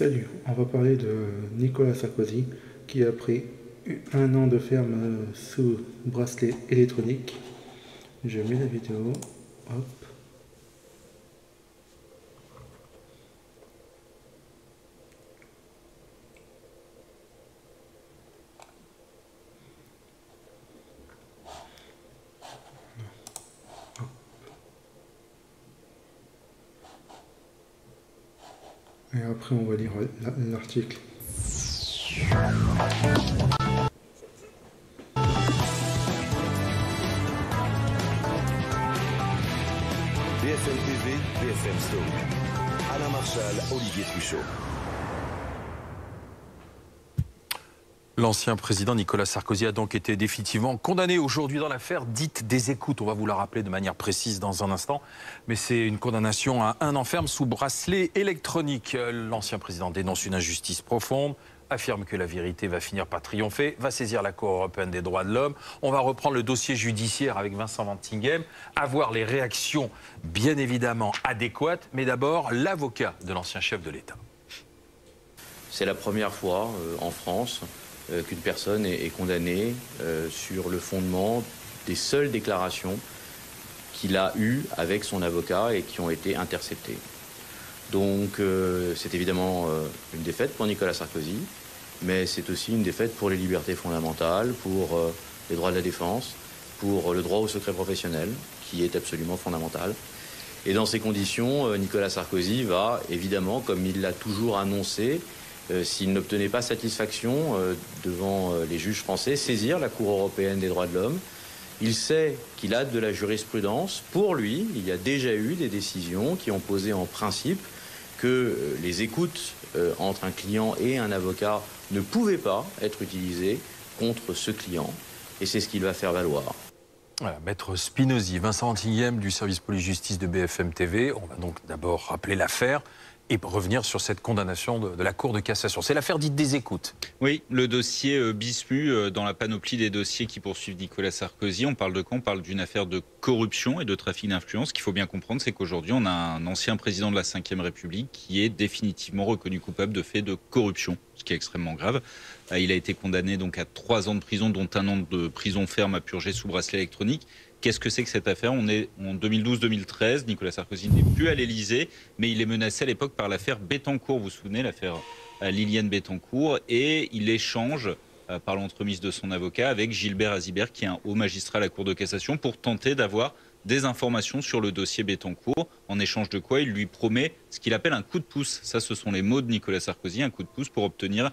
Salut, on va parler de Nicolas Sarkozy qui a pris 1 an de ferme sous bracelet électronique. Je mets la vidéo, hop. Et après on va lire l'article. BFM TV, BFM Story. Alain Marchal, Olivier Truchot. L'ancien président Nicolas Sarkozy a donc été définitivement condamné aujourd'hui dans l'affaire dite des écoutes. On va vous la rappeler de manière précise dans un instant. Mais c'est une condamnation à 1 an ferme sous bracelet électronique. L'ancien président dénonce une injustice profonde, affirme que la vérité va finir par triompher, va saisir la Cour européenne des droits de l'homme. On va reprendre le dossier judiciaire avec Vincent Vantinghem, avoir les réactions bien évidemment adéquates. Mais d'abord, l'avocat de l'ancien chef de l'État. C'est la première fois en France qu'une personne est condamnée sur le fondement des seules déclarations qu'il a eues avec son avocat et qui ont été interceptées. Donc c'est évidemment une défaite pour Nicolas Sarkozy, mais c'est aussi une défaite pour les libertés fondamentales, pour les droits de la défense, pour le droit au secret professionnel, qui est absolument fondamental. Et dans ces conditions, Nicolas Sarkozy va évidemment, comme il l'a toujours annoncé, s'il n'obtenait pas satisfaction devant les juges français, saisir la Cour européenne des droits de l'homme. Il sait qu'il a de la jurisprudence. Pour lui, il y a déjà eu des décisions qui ont posé en principe que les écoutes entre un client et un avocat ne pouvaient pas être utilisées contre ce client. Et c'est ce qu'il va faire valoir. Voilà, Maître Spinozzi, Vincent Vantinghem du service police-justice de BFM TV. On va donc d'abord rappeler l'affaire et revenir sur cette condamnation de la Cour de cassation. C'est l'affaire dite des écoutes. Oui, le dossier Bismuth, dans la panoplie des dossiers qui poursuivent Nicolas Sarkozy. On parle de quoi? On parle d'une affaire de corruption et de trafic d'influence. Ce qu'il faut bien comprendre, c'est qu'aujourd'hui, on a un ancien président de la Ve République qui est définitivement reconnu coupable de faits de corruption, ce qui est extrêmement grave. Il a été condamné donc à 3 ans de prison, dont 1 an de prison ferme à purger sous bracelet électronique. Qu'est-ce que c'est que cette affaire? On est en 2012-2013. Nicolas Sarkozy n'est plus à l'Élysée, mais il est menacé à l'époque par l'affaire Bettencourt. Vous vous souvenez, l'affaire Liliane Bettencourt. Et il échange, par l'entremise de son avocat, avec Gilbert Azibert, qui est un haut magistrat à la Cour de cassation, pour tenter d'avoir des informations sur le dossier Bettencourt. En échange de quoi, il lui promet ce qu'il appelle un coup de pouce. Ça, ce sont les mots de Nicolas Sarkozy, un coup de pouce pour obtenir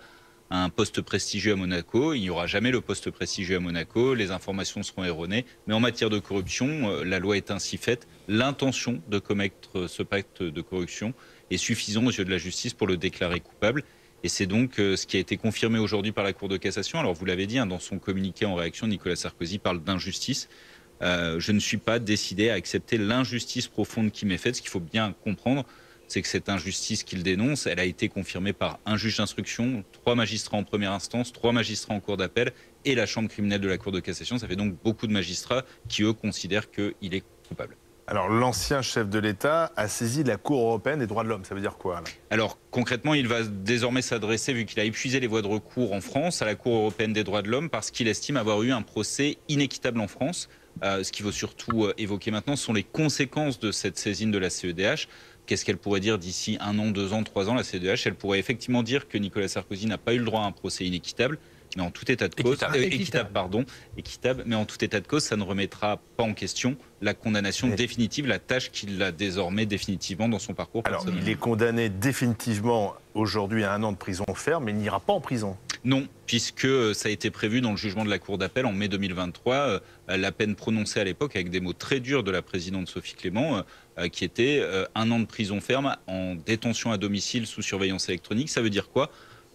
un poste prestigieux à Monaco. Il n'y aura jamais le poste prestigieux à Monaco, les informations seront erronées. Mais en matière de corruption, la loi est ainsi faite. L'intention de commettre ce pacte de corruption est suffisant aux yeux de la justice pour le déclarer coupable. Et c'est donc ce qui a été confirmé aujourd'hui par la Cour de cassation. Alors vous l'avez dit, dans son communiqué en réaction, Nicolas Sarkozy parle d'injustice. Je ne suis pas décidé à accepter l'injustice profonde qui m'est faite. Ce qu'il faut bien comprendre, c'est que cette injustice qu'il dénonce, elle a été confirmée par un juge d'instruction, 3 magistrats en première instance, 3 magistrats en cour d'appel et la chambre criminelle de la Cour de cassation. Ça fait donc beaucoup de magistrats qui, eux, considèrent qu'il est coupable. Alors, l'ancien chef de l'État a saisi la Cour européenne des droits de l'homme. Ça veut dire quoi, là? Alors, concrètement, il va désormais s'adresser, vu qu'il a épuisé les voies de recours en France, à la Cour européenne des droits de l'homme parce qu'il estime avoir eu un procès inéquitable en France. Ce qu'il faut surtout évoquer maintenant sont les conséquences de cette saisine de la CEDH. Qu'est-ce qu'elle pourrait dire d'ici 1 an, 2 ans, 3 ans, la CEDH? Elle pourrait effectivement dire que Nicolas Sarkozy n'a pas eu le droit à un procès inéquitable, mais en tout état de cause, équitable, mais en tout état de cause, ça ne remettra pas en question la condamnation définitive, la tâche qu'il a désormais définitivement dans son parcours personnel. Alors, il est condamné définitivement aujourd'hui à 1 an de prison ferme, mais il n'ira pas en prison. Non, puisque ça a été prévu dans le jugement de la Cour d'appel en mai 2023, la peine prononcée à l'époque avec des mots très durs de la présidente Sophie Clément, qui était 1 an de prison ferme en détention à domicile sous surveillance électronique. Ça veut dire quoi?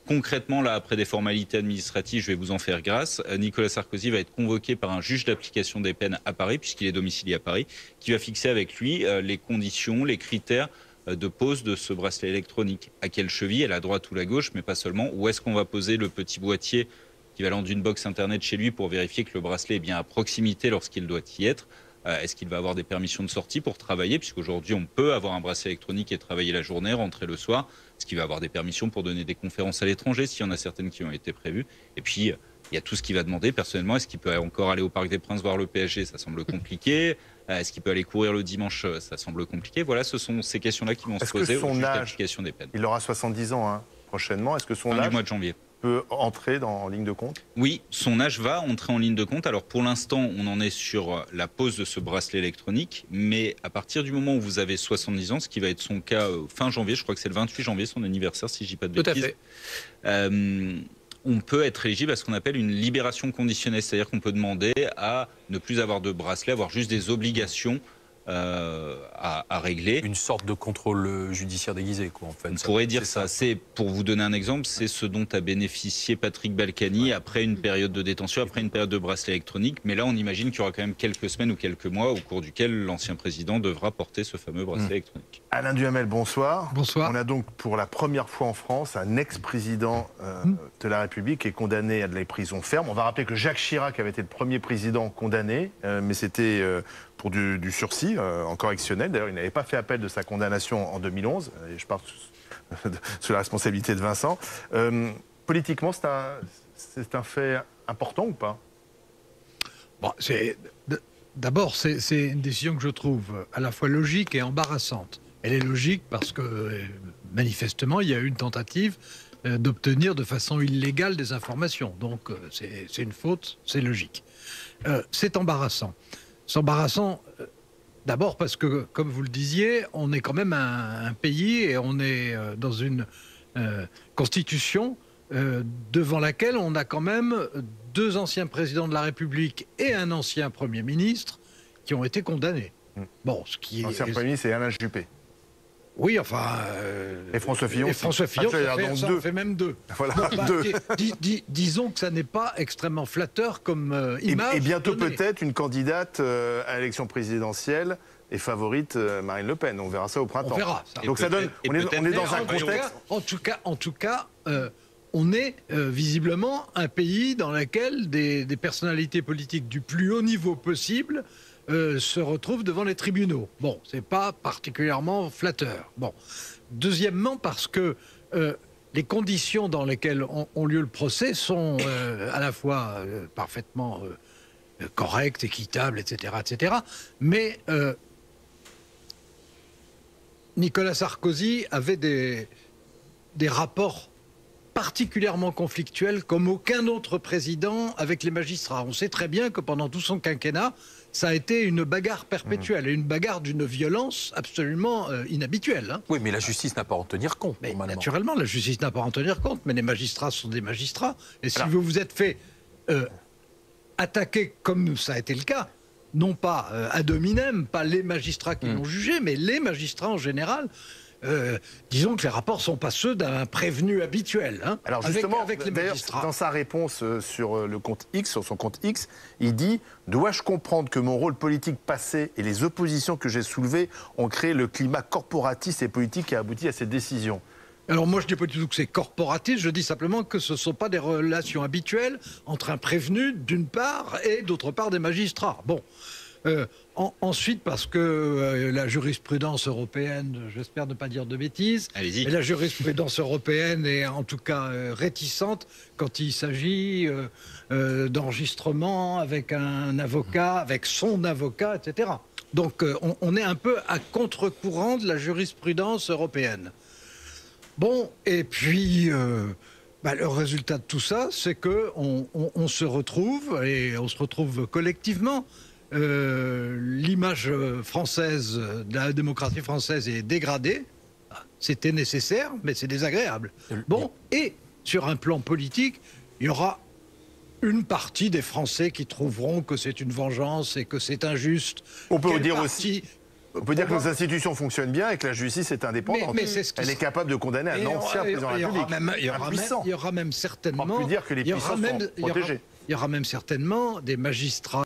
Concrètement, là, après des formalités administratives, je vais vous en faire grâce, Nicolas Sarkozy va être convoqué par un juge d'application des peines à Paris, puisqu'il est domicilié à Paris, qui va fixer avec lui les conditions, les critères de pose de ce bracelet électronique. À quelle cheville, à la droite ou la gauche, mais pas seulement. Où est-ce qu'on va poser le petit boîtier équivalent d'une box internet chez lui pour vérifier que le bracelet est bien à proximité lorsqu'il doit y être. Est-ce qu'il va avoir des permissions de sortie pour travailler, puisqu'aujourd'hui on peut avoir un bracelet électronique et travailler la journée, rentrer le soir. Est-ce qu'il va avoir des permissions pour donner des conférences à l'étranger, s'il y en a certaines qui ont été prévues? Et puis il y a tout ce qu'il va demander personnellement. Est-ce qu'il peut encore aller au Parc des Princes voir le PSG? Ça semble compliqué. Est-ce qu'il peut aller courir le dimanche? Ça semble compliqué. Voilà, ce sont ces questions-là qui vont se poser au juge d'application des peines. Il aura 70 ans prochainement. Est-ce que son Fin âge du mois de janvier peut entrer en ligne de compte? Oui, son âge va entrer en ligne de compte. Alors pour l'instant, on en est sur la pose de ce bracelet électronique, mais à partir du moment où vous avez 70 ans, ce qui va être son cas fin janvier, je crois que c'est le 28 janvier, son anniversaire, si je dis pas de bêtises. Tout à fait. On peut être éligible à ce qu'on appelle une libération conditionnelle, c'est-à-dire qu'on peut demander à ne plus avoir de bracelet, avoir juste des obligations à régler. Une sorte de contrôle judiciaire déguisé, quoi, en fait. On pourrait dire ça. C'est, pour vous donner un exemple, c'est ce dont a bénéficié Patrick Balkany après une période de détention, après une période de bracelet électronique. Mais là, on imagine qu'il y aura quand même quelques semaines ou quelques mois au cours duquel l'ancien président devra porter ce fameux bracelet électronique. Alain Duhamel, bonsoir. Bonsoir. On a donc pour la première fois en France un ex-président de la République qui est condamné à de la prison ferme. On va rappeler que Jacques Chirac avait été le premier président condamné, mais c'était pour du sursis en correctionnel. D'ailleurs, il n'avait pas fait appel de sa condamnation en 2011. Et je parle sous la responsabilité de Vincent. Politiquement, c'est un fait important ou pas? Bon, d'abord, c'est une décision que je trouve à la fois logique et embarrassante. Elle est logique parce que, manifestement, il y a eu une tentative d'obtenir de façon illégale des informations. Donc, c'est une faute, c'est logique. C'est embarrassant. C'est embarrassant, d'abord parce que, comme vous le disiez, on est quand même un pays et on est dans une constitution devant laquelle on a quand même 2 anciens présidents de la République et un ancien Premier ministre qui ont été condamnés. Bon, ce qui l'ancien Premier ministre, c'est Alain Juppé. Oui, enfin... et François Fillon. Et François Fillon, ça en fait même 2. Voilà, bon, 2. Disons que ça n'est pas extrêmement flatteur comme image. Et bientôt peut-être une candidate à l'élection présidentielle est favorite Marine Le Pen. On verra ça au printemps. On verra ça. Donc ça donne... On est dans un contexte... En tout cas, on est visiblement un pays dans lequel des personnalités politiques du plus haut niveau possible se retrouvent devant les tribunaux. Bon, c'est pas particulièrement flatteur. Bon. Deuxièmement, parce que les conditions dans lesquelles ont lieu le procès sont à la fois parfaitement correctes, équitables, etc., etc. Mais Nicolas Sarkozy avait des rapports particulièrement conflictuels comme aucun autre président avec les magistrats. On sait très bien que pendant tout son quinquennat, ça a été une bagarre perpétuelle, et une bagarre d'une violence absolument inhabituelle. Hein. Oui, mais la justice n'a pas à en tenir compte, mais normalement. Naturellement, la justice n'a pas à en tenir compte, mais les magistrats sont des magistrats. Et si vous vous êtes fait attaquer, comme ça a été le cas, non pas ad hominem, pas les magistrats qui l'ont jugé, mais les magistrats en général... disons que les rapports ne sont pas ceux d'un prévenu habituel. Hein, alors justement, avec les magistrats. Dans sa réponse sur le compte X, sur son compte X, il dit « Dois-je comprendre que mon rôle politique passé et les oppositions que j'ai soulevées ont créé le climat corporatiste et politique qui a abouti à cette décision ?» Alors moi, je ne dis pas du tout que c'est corporatiste, je dis simplement que ce ne sont pas des relations habituelles entre un prévenu, d'une part, et d'autre part, des magistrats. Bon. Ensuite, parce que la jurisprudence européenne, j'espère ne pas dire de bêtises, mais la jurisprudence européenne est en tout cas réticente quand il s'agit d'enregistrement avec un avocat, avec son avocat, etc. Donc on est un peu à contre-courant de la jurisprudence européenne. Bon, et puis... le résultat de tout ça, c'est qu'on se retrouve, et on se retrouve collectivement. L'image française, de la démocratie française est dégradée. C'était nécessaire, mais c'est désagréable. Bon, et sur un plan politique, il y aura une partie des Français qui trouveront que c'est une vengeance et que c'est injuste. On peut dire aussi... On peut dire que nos institutions fonctionnent bien et que la justice est indépendante. Elle est capable de condamner un ancien président de la République. Il y aura même certainement... On peut dire que les puissants sont protégés. il y aura même certainement des magistrats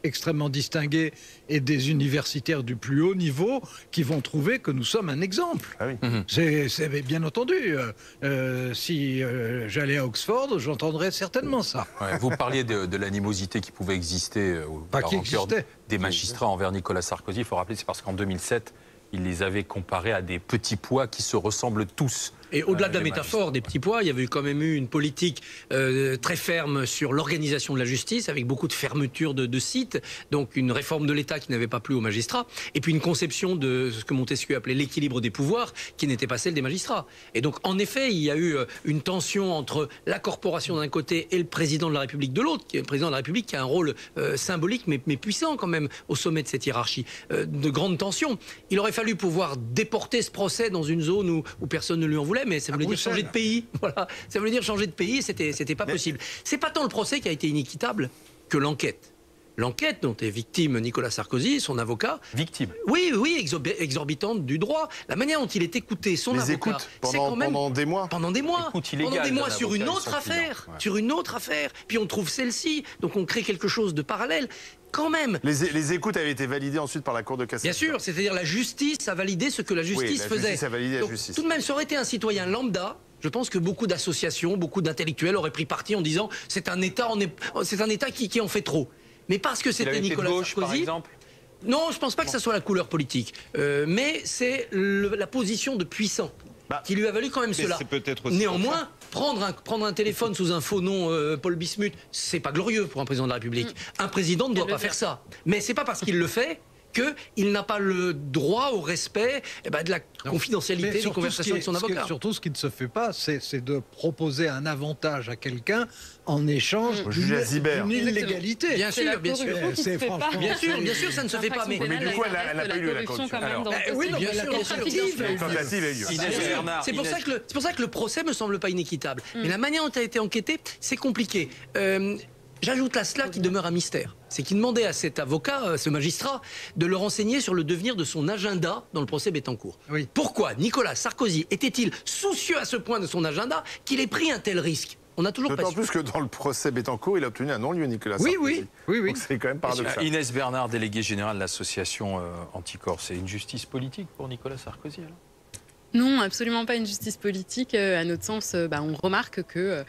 extrêmement distingués et des universitaires du plus haut niveau qui vont trouver que nous sommes un exemple. Ah oui. C'est bien entendu. Si j'allais à Oxford, j'entendrais certainement ça. Ouais, vous parliez de l'animosité qui pouvait exister Pas qui existait. des magistrats envers Nicolas Sarkozy. Il faut rappeler, c'est parce qu'en 2007, il les avait comparés à des petits pois qui se ressemblent tous. Et au-delà de la métaphore des petits pois, il y avait quand même eu une politique très ferme sur l'organisation de la justice, avec beaucoup de fermeture de sites, donc une réforme de l'État qui n'avait pas plu aux magistrats, et puis une conception de ce que Montesquieu appelait l'équilibre des pouvoirs, qui n'était pas celle des magistrats. Et donc, en effet, il y a eu une tension entre la corporation d'un côté et le président de la République de l'autre, qui est le président de la République qui a un rôle symbolique, mais puissant quand même, au sommet de cette hiérarchie, de grande tension. Il aurait fallu pouvoir déporter ce procès dans une zone où personne ne lui en voulait, mais ça voulait dire changer de pays. Voilà, ça voulait dire changer de pays, et c'était pas possible. C'est pas tant le procès qui a été inéquitable que l'enquête. L'enquête dont est victime Nicolas Sarkozy, son avocat. Victime. Oui, exorbitante du droit. La manière dont il est écouté, son avocat. Les écoutes c'est quand même, pendant des mois. Pendant des mois. Écoute illégale Pendant des mois d'un sur une avocat et autre son affaire. client. Ouais. Sur une autre affaire. Puis on trouve celle-ci. Donc on crée quelque chose de parallèle. Quand même. Les écoutes avaient été validées ensuite par la Cour de cassation. Bien sûr, c'est-à-dire la justice a validé ce que la justice faisait. Justice a validé la Donc, justice. tout de même, ça aurait été un citoyen lambda. Je pense que beaucoup d'associations, beaucoup d'intellectuels auraient pris parti en disant c'est un État qui en fait trop. Mais parce que c'était Nicolas gauche, Sarkozy. par exemple. Non, je ne pense pas que ça soit la couleur politique. Mais c'est la position de puissant qui lui a valu quand même cela. Néanmoins, prendre un téléphone sous un faux nom Paul Bismuth, c'est pas glorieux pour un président de la République. Un président ne doit pas faire ça. Mais c'est pas parce qu'il le fait qu'il n'a pas le droit au respect de la confidentialité des conversations avec son avocat. Surtout, ce qui ne se fait pas, c'est de proposer un avantage à quelqu'un en échange d'une illégalité. Bien sûr. C'est franchement... Bien sûr, ça ne se fait pas. Mais du coup, elle n'a pas eu la corruption. Oui, bien sûr. Tentative. C'est pour ça que le procès me semble pas inéquitable. Mais la manière dont il a été enquêté, c'est compliqué. J'ajoute à cela qu'il demeure un mystère. C'est qu'il demandait à cet avocat, ce magistrat, de le renseigner sur le devenir de son agenda dans le procès Bettencourt. Oui. Pourquoi Nicolas Sarkozy était-il soucieux à ce point de son agenda qu'il ait pris un tel risque? On a toujours pas D'autant su. plus que dans le procès Bettencourt, il a obtenu un non-lieu, Nicolas Sarkozy. Oui. Donc c'est quand même paradoxal. Inès Bernard, déléguée générale de l'association Anticorps, c'est une justice politique pour Nicolas Sarkozy alors? Non, absolument pas une justice politique. À notre sens, on remarque que,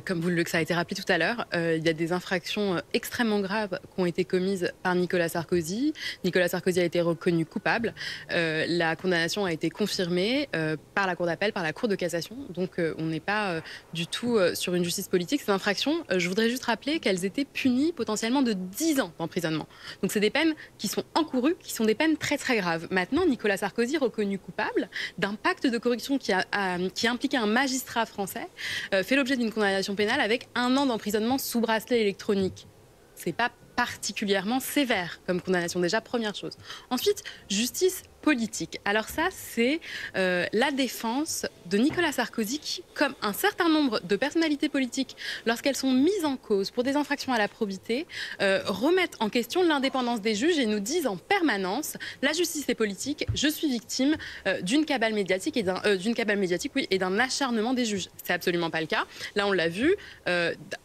comme ça a été rappelé tout à l'heure, il y a des infractions extrêmement graves qui ont été commises par Nicolas Sarkozy. Nicolas Sarkozy a été reconnu coupable. La condamnation a été confirmée par la Cour d'appel, par la Cour de cassation. Donc on n'est pas du tout sur une justice politique. Ces infractions, je voudrais juste rappeler qu'elles étaient punies potentiellement de 10 ans d'emprisonnement. Donc c'est des peines qui sont encourues, qui sont des peines très très graves. Maintenant, Nicolas Sarkozy, reconnu coupable d'un pacte de corruption qui impliquait un magistrat français, fait l'objet d'une condamnation pénale avec 1 an d'emprisonnement sous bracelet électronique. C'est pas particulièrement sévère comme condamnation, déjà, première chose. Ensuite, justice politique. Alors ça, c'est la défense de Nicolas Sarkozy qui, comme un certain nombre de personnalités politiques, lorsqu'elles sont mises en cause pour des infractions à la probité, remettent en question l'indépendance des juges et nous disent en permanence la justice est politique, je suis victime d'une cabale médiatique et d'un acharnement des juges. C'est absolument pas le cas. Là, on l'a vu,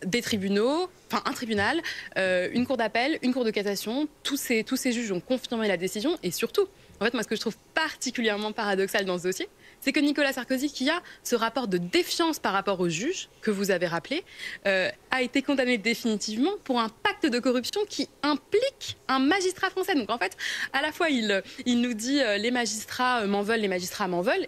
des tribunaux, enfin un tribunal, une cour d'appel, une cour de cassation, tous ces juges ont confirmé la décision et surtout, en fait, moi, ce que je trouve particulièrement paradoxal dans ce dossier, c'est que Nicolas Sarkozy, qui a ce rapport de défiance par rapport aux juges, que vous avez rappelé, a été condamné définitivement pour un pacte de corruption qui implique un magistrat français. Donc, en fait, à la fois, il nous dit les magistrats m'en veulent,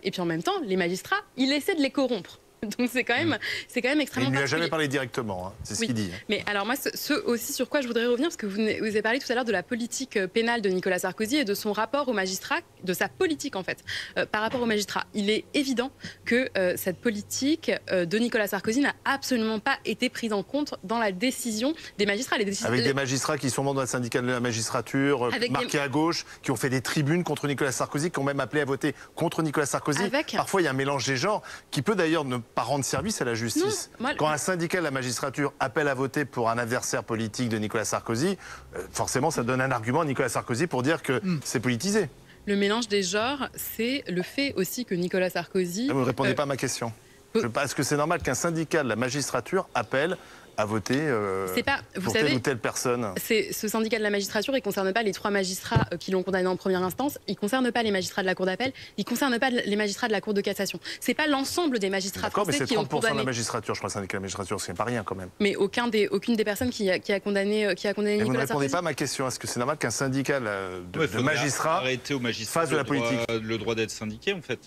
et puis en même temps, les magistrats, il essaie de les corrompre. Donc c'est quand même extrêmement particulier. Il ne lui a jamais parlé directement, hein. C'est ce qu'il dit. Mais alors moi, ce aussi sur quoi je voudrais revenir, parce que vous avez parlé tout à l'heure de la politique pénale de Nicolas Sarkozy et de son rapport aux magistrats, de sa politique en fait, par rapport aux magistrats. Il est évident que cette politique de Nicolas Sarkozy n'a absolument pas été prise en compte dans la décision des magistrats. Avec des magistrats qui sont membres de la syndicat de la magistrature, marqués à gauche, qui ont fait des tribunes contre Nicolas Sarkozy, qui ont même appelé à voter contre Nicolas Sarkozy. Parfois, il y a un mélange des genres qui peut d'ailleurs ne pas rendre service à la justice. Non, quand un syndicat de la magistrature appelle à voter pour un adversaire politique de Nicolas Sarkozy, forcément ça donne un argument à Nicolas Sarkozy pour dire que c'est politisé. Le mélange des genres, c'est le fait aussi que Nicolas Sarkozy... Vous ne répondez pas à ma question. Est-ce que c'est normal qu'un syndicat de la magistrature appelle à voter pour telle ou telle personne. Ce syndicat de la magistrature, il ne concerne pas les 3 magistrats qui l'ont condamné en première instance, il ne concerne pas les magistrats de la Cour d'appel, il ne concerne pas les magistrats de la Cour de cassation. Ce n'est pas l'ensemble des magistrats français qui ont condamné. Mais c'est 30% de la magistrature, je crois, le syndicat de la magistrature, c'est pas rien quand même. Mais aucune des personnes qui a condamné Nicolas Sarkozy. Vous ne répondez pas à ma question. Est-ce que c'est normal qu'un syndicat de magistrats arrêter aux magistrats fasse de la politique le droit d'être syndiqué, en fait?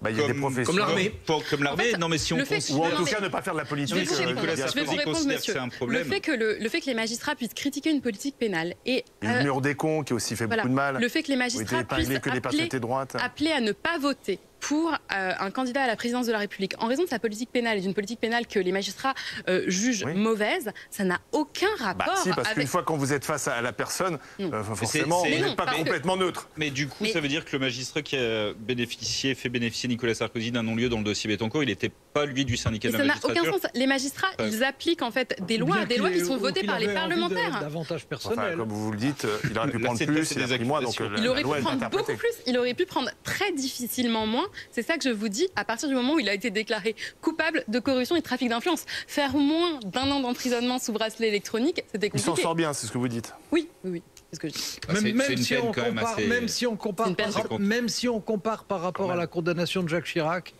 Il y a des professions. Comme l'armée. Comme l'armée, non mais si on ou en tout cas ne pas faire de la politique. Je vais vous répondre, monsieur. Le fait que les magistrats puissent critiquer une politique pénale et le mur des cons qui a aussi fait beaucoup de mal. Le fait que les magistrats puissent appeler à ne pas voter pour un candidat à la présidence de la République en raison de sa politique pénale et d'une politique pénale que les magistrats jugent mauvaise, ça n'a aucun rapport. Si, parce qu'une fois quand vous êtes face à la personne, forcément, vous n'êtes pas complètement neutre. Mais du coup, ça veut dire que le magistrat qui a fait bénéficier Nicolas Sarkozy d'un non-lieu dans le dossier Bettencourt, il n'était pas lui du syndicat de la magistrature. Ça n'a aucun sens. Les magistrats, ils appliquent en fait des lois qui sont votées par les parlementaires. Davantage personnel. Comme vous le dites, il aurait pu prendre plus, il a pris moins, donc il aurait pu prendre beaucoup plus, il aurait pu prendre très difficilement moins. C'est ça que je vous dis, à partir du moment où il a été déclaré coupable de corruption et de trafic d'influence. Faire moins d'1 an d'emprisonnement sous bracelet électronique, c'était compliqué. Il s'en sort bien, c'est ce que vous dites. Oui, c'est ce que je dis. Même si on compare par rapport à la condamnation de Jacques Chirac.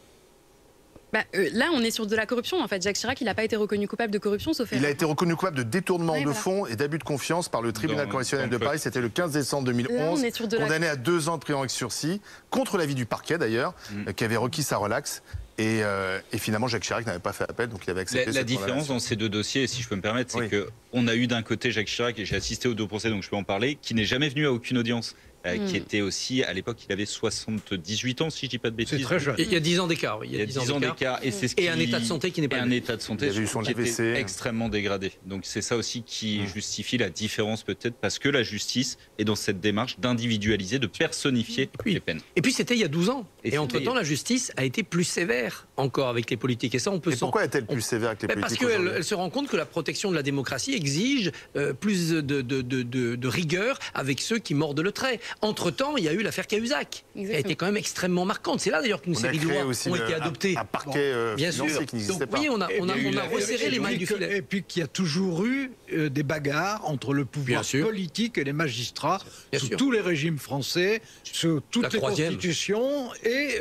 Là, on est sur de la corruption. En fait, Jacques Chirac, il n'a pas été reconnu coupable de corruption, sauf erreur. Il a été reconnu coupable de détournement de fonds et d'abus de confiance par le tribunal correctionnel de Paris. C'était le 15 décembre 2011. Condamné à 2 ans de prison avec sursis, contre l'avis du parquet d'ailleurs, qui avait requis sa relaxe. Et finalement, Jacques Chirac n'avait pas fait appel, donc il avait accepté. La différence dans ces 2 dossiers, si je peux me permettre, c'est qu'on a eu d'un côté Jacques Chirac, et j'ai assisté aux 2 procès, donc je peux en parler, qui n'est jamais venu à aucune audience. Qui était aussi, à l'époque, il avait 78 ans, si je ne dis pas de bêtises. C'est très jeune. Il y a 10 ans d'écart. Il y a 10 ans d'écart. Et un état de santé qui n'est pas... un état de santé qui était extrêmement dégradé. Donc c'est ça aussi qui justifie la différence peut-être, parce que la justice est dans cette démarche d'individualiser, de personnifier les peines. Et puis c'était il y a 12 ans. Et entre-temps, la justice a été plus sévère encore avec les politiques. Et ça, on peut. Et pourquoi est-elle plus sévère avec les politiques? Parce qu'elle se rend compte que la protection de la démocratie exige plus de rigueur avec ceux qui mordent le trait. Entre-temps, il y a eu l'affaire Cahuzac, qui a été quand même extrêmement marquante. C'est là d'ailleurs qu'une série de lois ont été adoptées. Un parquet financier qui n'existait pas. Vous voyez, on a resserré les mailles du filet. Et puis qu'il y a toujours eu des bagarres entre le pouvoir politique et les magistrats, sous tous les régimes français, sous toutes les constitutions. Et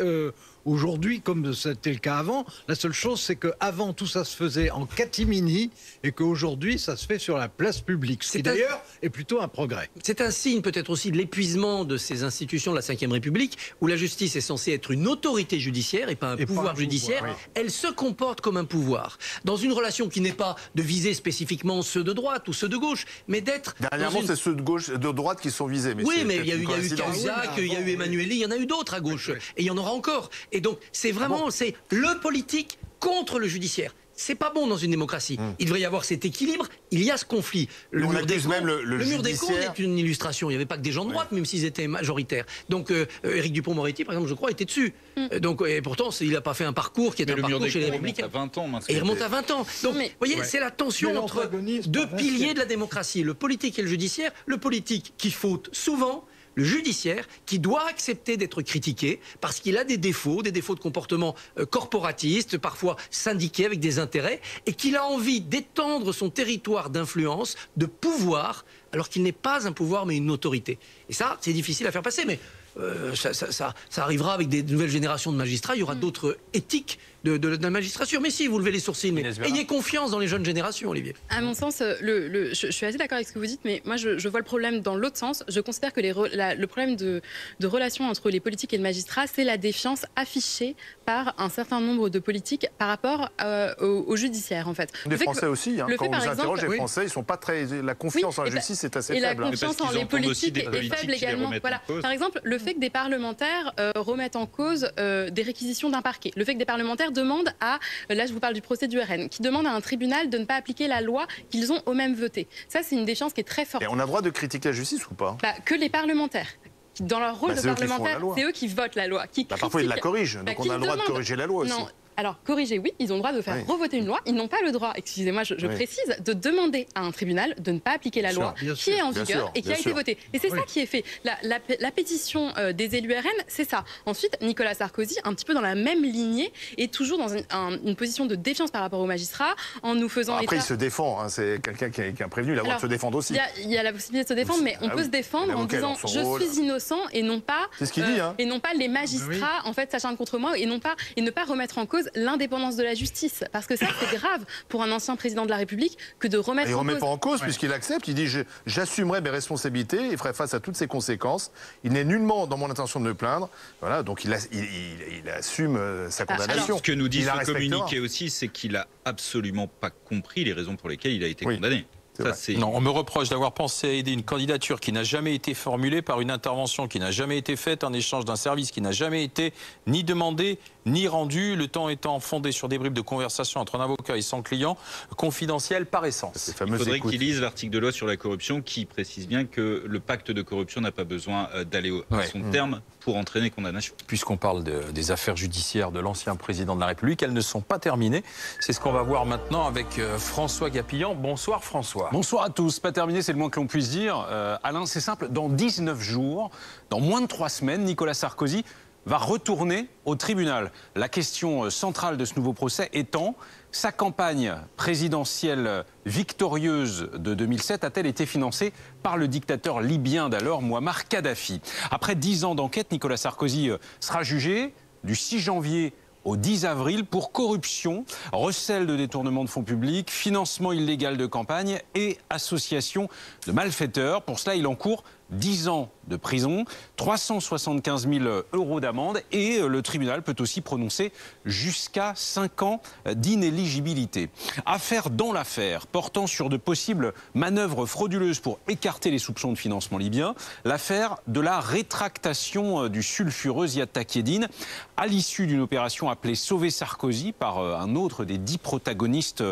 aujourd'hui, comme c'était le cas avant, la seule chose, c'est qu'avant, tout ça se faisait en catimini et qu'aujourd'hui, ça se fait sur la place publique. Ce qui d'ailleurs est plutôt un progrès. C'est un signe peut-être aussi de l'épuisement de ces institutions de la Ve République, où la justice est censée être une autorité judiciaire et pas un pouvoir judiciaire. Elle se comporte comme un pouvoir, dans une relation qui n'est pas de viser spécifiquement ceux de droite ou ceux de gauche, mais d'être... Dernièrement, c'est ceux de gauche, de droite qui sont visés. Mais mais il y a eu Cahuzac, il y a eu Emmanuelli, il y en a eu d'autres à gauche, et il y en aura encore. Et donc, c'est vraiment c'est le politique contre le judiciaire. C'est pas bon dans une démocratie. Il devrait y avoir cet équilibre. Il y a ce conflit. Le mur des cons est une illustration. Il n'y avait pas que des gens de droite, même s'ils étaient majoritaires. Donc, Éric Dupond-Moretti, par exemple, je crois, était dessus. Donc, et pourtant, il n'a pas fait un parcours qui est un parcours chez les Républicains. Il remonte à 20 ans maintenant. Et il remonte à 20 ans. Donc, vous voyez, c'est la tension entre 2 piliers de la démocratie, le politique et le judiciaire. Le politique qui faute souvent, le judiciaire qui doit accepter d'être critiqué parce qu'il a des défauts de comportement corporatiste, parfois syndiqué avec des intérêts, et qu'il a envie d'étendre son territoire d'influence, de pouvoir, alors qu'il n'est pas un pouvoir mais une autorité. Et ça, c'est difficile à faire passer, mais ça arrivera avec des nouvelles générations de magistrats. Il y aura d'autres éthiques de la magistrature. Mais si, vous levez les sourcils, mais ayez confiance dans les jeunes générations, Olivier. À mon sens, je suis assez d'accord avec ce que vous dites, mais moi, je vois le problème dans l'autre sens. Je considère que le problème de relation entre les politiques et le magistrat, c'est la défiance affichée par un certain nombre de politiques par rapport au judiciaire, en fait. Les Français aussi, hein, quand on vous interroge, les Français, ils sont pas très... La confiance en la justice est assez faible. Et la confiance en les politiques est faible également. Voilà. Par exemple, le fait que des parlementaires remettent en cause des réquisitions d'un parquet. Le fait que des parlementaires demandent là je vous parle du procès du RN, qui demandent à un tribunal de ne pas appliquer la loi qu'ils ont eux-mêmes votée. Ça, c'est une défiance qui est très forte. Et on a le droit de critiquer la justice ou pas? Que les parlementaires. Dans leur rôle de parlementaire, c'est eux qui votent la loi. Parfois, ils la corrigent, donc on a le droit de corriger la loi aussi. Alors, corriger, oui, ils ont le droit de faire revoter une loi. Ils n'ont pas le droit, excusez-moi, je précise, de demander à un tribunal de ne pas appliquer la loi qui est en vigueur et qui a été votée. Et c'est ça qui est fait. La pétition des élus RN, c'est ça. Ensuite, Nicolas Sarkozy, un petit peu dans la même lignée, est toujours dans une position de défiance par rapport aux magistrats, en nous faisant Après, il se défend. Hein, c'est quelqu'un qui est prévenu. Il a le droit de se défendre aussi. Il y a la possibilité de se défendre, mais on peut se défendre en disant je suis innocent et non pas. C'est ce qu'il dit. Hein. Et non pas les magistrats en fait s'acharnent contre moi et ne pas remettre en cause l'indépendance de la justice, parce que ça c'est grave pour un ancien président de la République que de remettre en cause. Il ne remet pas en cause puisqu'il accepte, il dit j'assumerai mes responsabilités et ferai face à toutes ces conséquences. Il n'est nullement dans mon intention de me plaindre. Voilà, donc il assume sa condamnation. Alors, ce que nous dit ce communiqué aussi, c'est qu'il n'a absolument pas compris les raisons pour lesquelles il a été condamné. Non, on me reproche d'avoir pensé à aider une candidature qui n'a jamais été formulée par une intervention qui n'a jamais été faite en échange d'un service qui n'a jamais été ni demandé ni rendu, le temps étant fondé sur des bribes de conversation entre un avocat et son client, confidentiel par essence. Il faudrait qu'il lise l'article de loi sur la corruption qui précise bien que le pacte de corruption n'a pas besoin d'aller à son terme pour entraîner condamnation. Puisqu'on parle des affaires judiciaires de l'ancien président de la République, elles ne sont pas terminées. C'est ce qu'on va voir maintenant avec François Gapillan. Bonsoir François. Bonsoir à tous. Pas terminé, c'est le moins que l'on puisse dire. Alain, c'est simple. Dans 19 jours, dans moins de 3 semaines, Nicolas Sarkozy va retourner au tribunal. La question centrale de ce nouveau procès étant, sa campagne présidentielle victorieuse de 2007 a-t-elle été financée par le dictateur libyen d'alors, Mouammar Kadhafi? Après 10 ans d'enquête, Nicolas Sarkozy sera jugé du 6 janvier au 10 avril pour corruption, recel de détournement de fonds publics, financement illégal de campagne et association de malfaiteurs. Pour cela, il encourt 10 ans de prison, 375 000 € d'amende et le tribunal peut aussi prononcer jusqu'à 5 ans d'inéligibilité. Affaire dans l'affaire, portant sur de possibles manœuvres frauduleuses pour écarter les soupçons de financement libyen, l'affaire de la rétractation du sulfureux Ziad Takieddine à l'issue d'une opération appelée Sauver Sarkozy par un autre des 10 protagonistes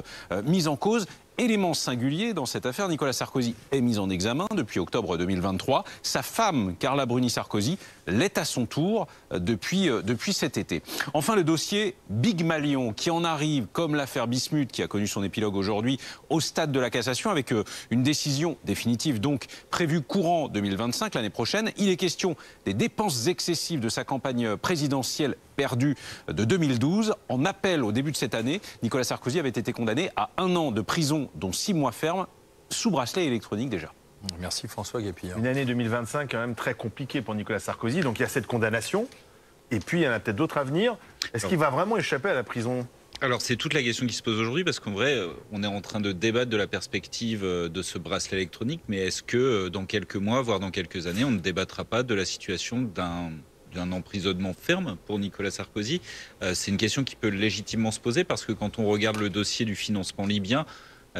mis en cause. Élément singulier dans cette affaire, Nicolas Sarkozy est mis en examen depuis octobre 2023. Sa femme, Carla Bruni Sarkozy, l'est à son tour depuis cet été. Enfin, le dossier Big Malion, qui en arrive, comme l'affaire Bismuth, qui a connu son épilogue aujourd'hui, au stade de la cassation, avec une décision définitive donc prévue courant 2025, l'année prochaine. Il est question des dépenses excessives de sa campagne présidentielle perdue de 2012. En appel au début de cette année, Nicolas Sarkozy avait été condamné à 1 an de prison, dont 6 mois ferme, sous bracelet électronique déjà. Merci François Gapillan. Une année 2025 quand même très compliquée pour Nicolas Sarkozy. Donc il y a cette condamnation, et puis il y en a peut-être d'autres à venir. Est-ce qu'il va vraiment échapper à la prison ? Alors c'est toute la question qui se pose aujourd'hui, parce qu'en vrai, on est en train de débattre de la perspective de ce bracelet électronique, mais est-ce que dans quelques mois, voire dans quelques années, on ne débattra pas de la situation d'un emprisonnement ferme pour Nicolas Sarkozy? C'est une question qui peut légitimement se poser, parce que quand on regarde le dossier du financement libyen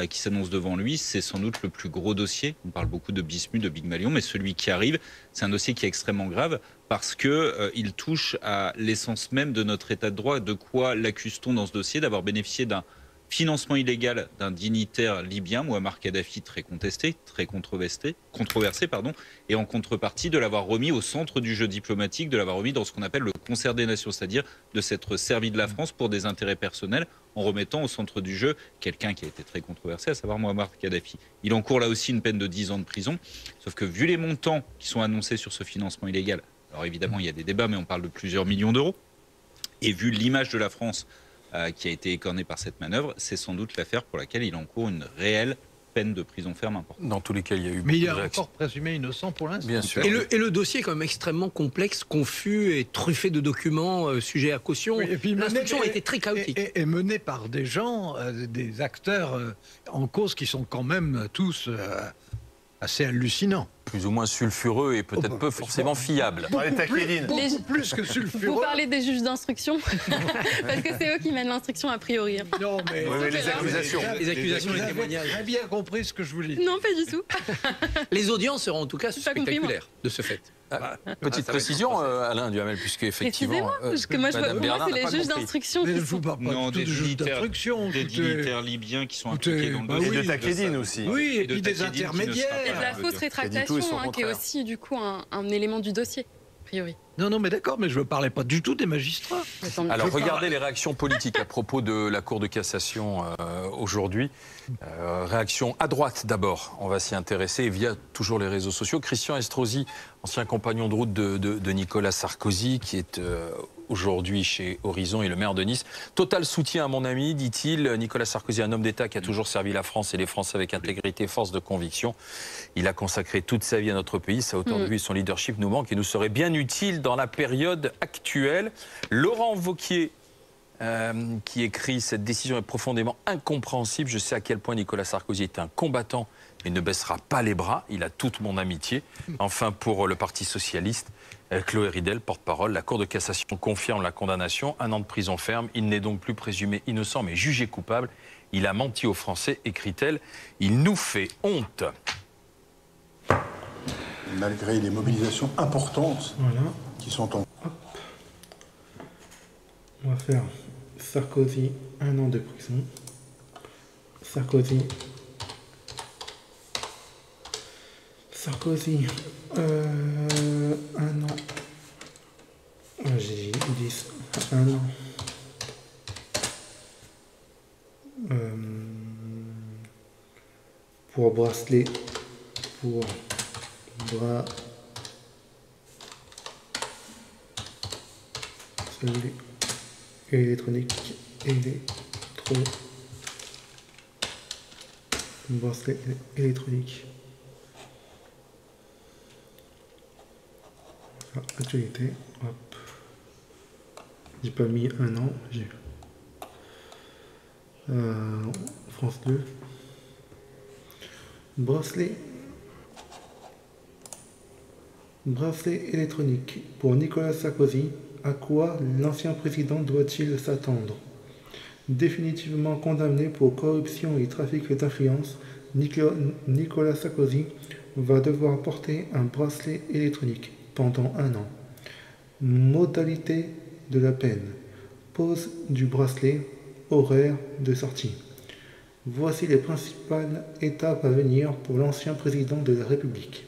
qui s'annonce devant lui, c'est sans doute le plus gros dossier. On parle beaucoup de Bismuth, de Big Malion, mais celui qui arrive, c'est un dossier qui est extrêmement grave parce qu'il touche à l'essence même de notre état de droit. De quoi l'accuse-t-on dans ce dossier? D'avoir bénéficié d'un financement illégal d'un dignitaire libyen, Mouammar Kadhafi, très contesté, très controversé, et en contrepartie de l'avoir remis au centre du jeu diplomatique, de l'avoir remis dans ce qu'on appelle le concert des nations, c'est-à-dire de s'être servi de la France pour des intérêts personnels, en remettant au centre du jeu quelqu'un qui a été très controversé, à savoir Mouammar Kadhafi. Il encourt là aussi une peine de 10 ans de prison, sauf que vu les montants qui sont annoncés sur ce financement illégal, alors évidemment il y a des débats, mais on parle de plusieurs millions d'euros, et vu l'image de la France qui a été écorné par cette manœuvre, c'est sans doute l'affaire pour laquelle il encourt une réelle peine de prison ferme importante. Dans tous les cas, il y a eu... Mais il est encore présumé innocent pour l'instant. Bien sûr. Et le dossier est quand même extrêmement complexe, confus et truffé de documents sujets à caution. Oui, et puis l'instruction a été très chaotique. Et mené par des gens, des acteurs en cause qui sont quand même tous assez hallucinants. Plus ou moins sulfureux et peut-être peu forcément fiables. Beaucoup plus que sulfureux. Vous parlez des juges d'instruction parce que c'est eux qui mènent l'instruction a priori. Non, mais, les accusations. Les accusations, les témoignages. J'ai bien compris ce que je voulais. Non, pas du tout. Les audiences seront en tout cas spectaculaires de ce fait. Petite précision, Alain Duhamel, puisque effectivement... Parce que moi, pour moi, c'est les juges d'instruction qui sont... Non, des dignitaires libyens qui sont impliqués dans le dossier. Et de Takieddine aussi. Oui, et puis des intermédiaires. Et de la fausse rétractation, qui est aussi du coup un élément du dossier, a priori. Non, mais d'accord, mais je ne parlais pas du tout des magistrats. Alors regardez les réactions politiques à propos de la Cour de cassation aujourd'hui. Réaction à droite d'abord, on va s'y intéresser via toujours les réseaux sociaux. Christian Estrosi, ancien compagnon de route de Nicolas Sarkozy, qui est aujourd'hui chez Horizon et le maire de Nice. Total soutien à mon ami, dit-il. Nicolas Sarkozy, un homme d'État qui a toujours servi la France et les Français avec intégrité, force de conviction. Il a consacré toute sa vie à notre pays. Sa hauteur de vue et son leadership nous manquent et nous serait bien utile dans la période actuelle. Laurent Wauquiez, qui écrit « Cette décision est profondément incompréhensible. Je sais à quel point Nicolas Sarkozy est un combattant et ne baissera pas les bras. Il a toute mon amitié. » Enfin, pour le Parti socialiste, Chloé Ridel, porte-parole, la Cour de cassation confirme la condamnation. 1 an de prison ferme. Il n'est donc plus présumé innocent, mais jugé coupable. Il a menti aux Français, écrit-elle. Il nous fait honte. Malgré les mobilisations importantes qui sont en... Hop. On va faire Sarkozy, 1 an de prison. Sarkozy, 1 an. J'ai dit 1 an. Pour bracelet, pour bras, celui électronique, bracelet électronique. Actualité, hop. J'ai pas mis 1 an, j'ai France 2. Bracelet électronique. Pour Nicolas Sarkozy, à quoi l'ancien président doit-il s'attendre? Définitivement condamné pour corruption et trafic d'influence, Nicolas Sarkozy va devoir porter un bracelet électronique pendant 1 an. Modalité de la peine. Pose du bracelet, horaire de sortie. Voici les principales étapes à venir pour l'ancien président de la République.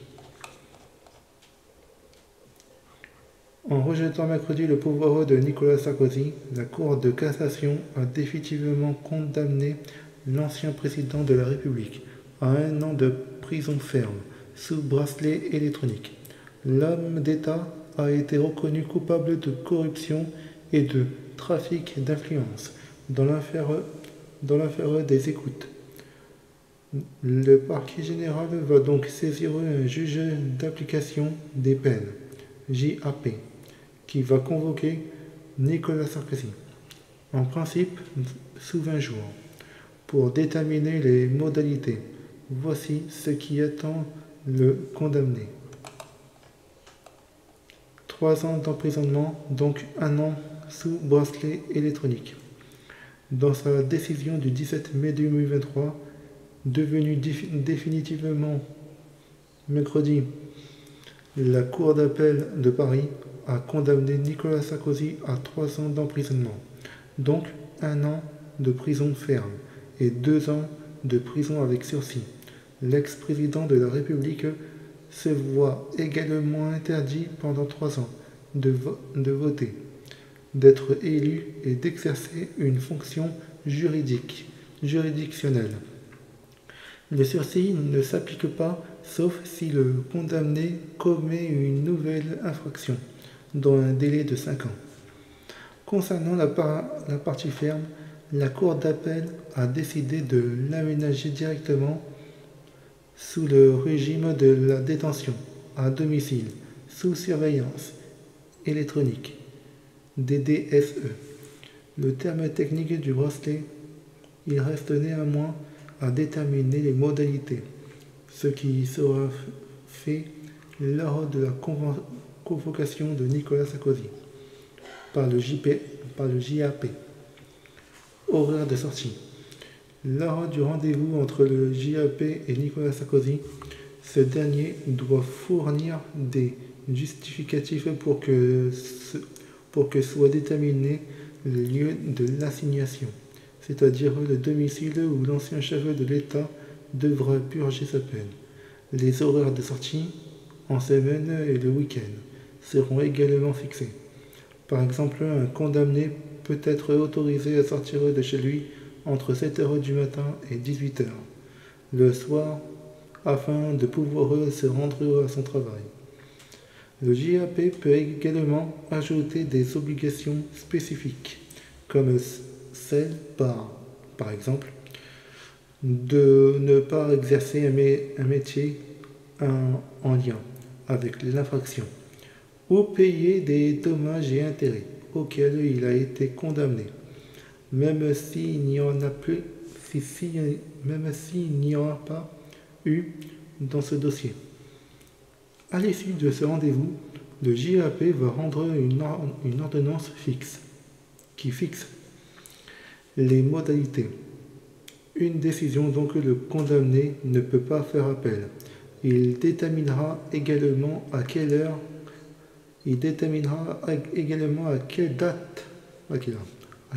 En rejetant mercredi le pouvoir de Nicolas Sarkozy, la Cour de cassation a définitivement condamné l'ancien président de la République à 1 an de prison ferme sous bracelet électronique. L'homme d'État a été reconnu coupable de corruption et de trafic d'influence dans l'affaire des écoutes. Le parquet général va donc saisir un juge d'application des peines, JAP, qui va convoquer Nicolas Sarkozy, en principe sous 20 jours, pour déterminer les modalités. Voici ce qui attend le condamné. 3 ans d'emprisonnement, donc 1 an sous bracelet électronique. Dans sa décision du 17 mai 2023, devenue définitivement mercredi, la Cour d'appel de Paris a condamné Nicolas Sarkozy à 3 ans d'emprisonnement, donc 1 an de prison ferme et 2 ans de prison avec sursis. L'ex-président de la République se voit également interdit pendant 3 ans de voter, d'être élu et d'exercer une fonction juridictionnelle. Le sursis ne s'applique pas sauf si le condamné commet une nouvelle infraction dans un délai de 5 ans. Concernant la partie ferme, la Cour d'appel a décidé de l'aménager directement sous le régime de la détention à domicile, sous surveillance électronique, DDSE. Le terme technique du bracelet, il reste néanmoins à déterminer les modalités, ce qui sera fait lors de la convocation de Nicolas Sarkozy par le JAP. Horaire de sortie. Lors du rendez-vous entre le JAP et Nicolas Sarkozy, ce dernier doit fournir des justificatifs pour que soit déterminé le lieu de l'assignation, c'est-à-dire le domicile où l'ancien chef de l'État devra purger sa peine, les horaires de sortie en semaine et le week-end, seront également fixés. Par exemple, un condamné peut être autorisé à sortir de chez lui entre 7h du matin et 18h le soir afin de pouvoir se rendre à son travail. Le JAP peut également ajouter des obligations spécifiques, comme celle, par exemple, de ne pas exercer un métier en lien avec l'infraction, ou payer des dommages et intérêts auxquels il a été condamné, même s'il n'y en a pas eu dans ce dossier. À l'issue de ce rendez-vous, le JAP va rendre une ordonnance qui fixe les modalités. Une décision dont le condamné ne peut pas faire appel. Il déterminera également à quelle heure, à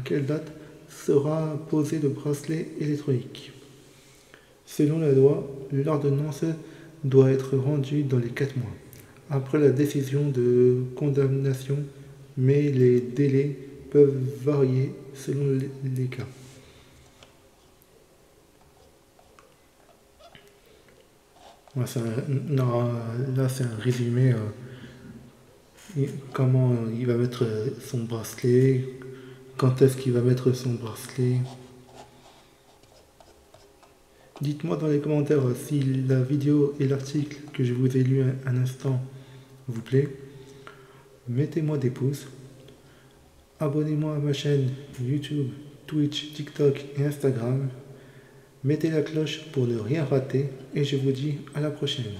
quelle date sera posé le bracelet électronique. Selon la loi, l'ordonnance doit être rendue dans les 4 mois après la décision de condamnation, mais les délais peuvent varier selon les cas. Là, c'est un résumé comment il va mettre son bracelet, quand est-ce qu'il va mettre son bracelet. Dites-moi dans les commentaires si la vidéo et l'article que je vous ai lu un instant vous plaît. Mettez-moi des pouces. Abonnez-moi à ma chaîne YouTube, Twitch, TikTok et Instagram. Mettez la cloche pour ne rien rater et je vous dis à la prochaine.